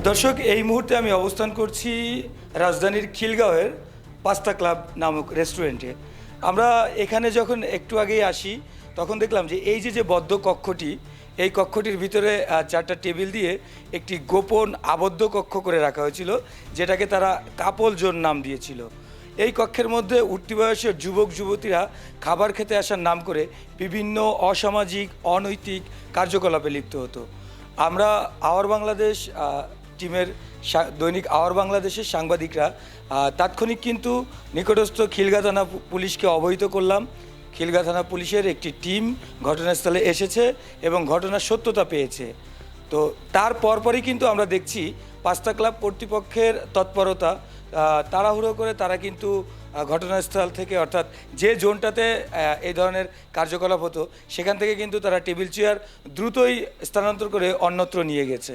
দর্শক, এই মুহূর্তে আমি অবস্থান করছি রাজধানীর খিলগাঁওয়ের পাস্তা ক্লাব নামক রেস্টুরেন্টে। আমরা এখানে যখন একটু আগেই আসি তখন দেখলাম যে এই যে বদ্ধ কক্ষটি, এই কক্ষটির ভিতরে চারটা টেবিল দিয়ে একটি গোপন আবদ্ধ কক্ষ করে রাখা হয়েছিল, যেটাকে তারা কাপল জোন নাম দিয়েছিল। এই কক্ষের মধ্যে উঠতি বয়সের যুবক যুবতীরা খাবার খেতে আসার নাম করে বিভিন্ন অসামাজিক অনৈতিক কার্যকলাপে লিপ্ত হতো। আমরা আওয়ার বাংলাদেশ টিমের দৈনিক আওয়ার বাংলাদেশের সাংবাদিকরা তাৎক্ষণিক কিন্তু নিকটস্থ খিলগাঁও থানা পুলিশকে অবহিত করলাম। খিলগাঁও থানা পুলিশের একটি টিম ঘটনাস্থলে এসেছে এবং ঘটনার সত্যতা পেয়েছে। তো তার পরপরই কিন্তু আমরা দেখছি পাস্তা ক্লাব কর্তৃপক্ষের তৎপরতা, তাড়াহুড়ো করে তারা কিন্তু ঘটনাস্থল থেকে, অর্থাৎ যে জোনটাতে এই ধরনের কার্যকলাপ হতো সেখান থেকে কিন্তু তারা টেবিল চেয়ার দ্রুতই স্থানান্তর করে অন্যত্র নিয়ে গেছে।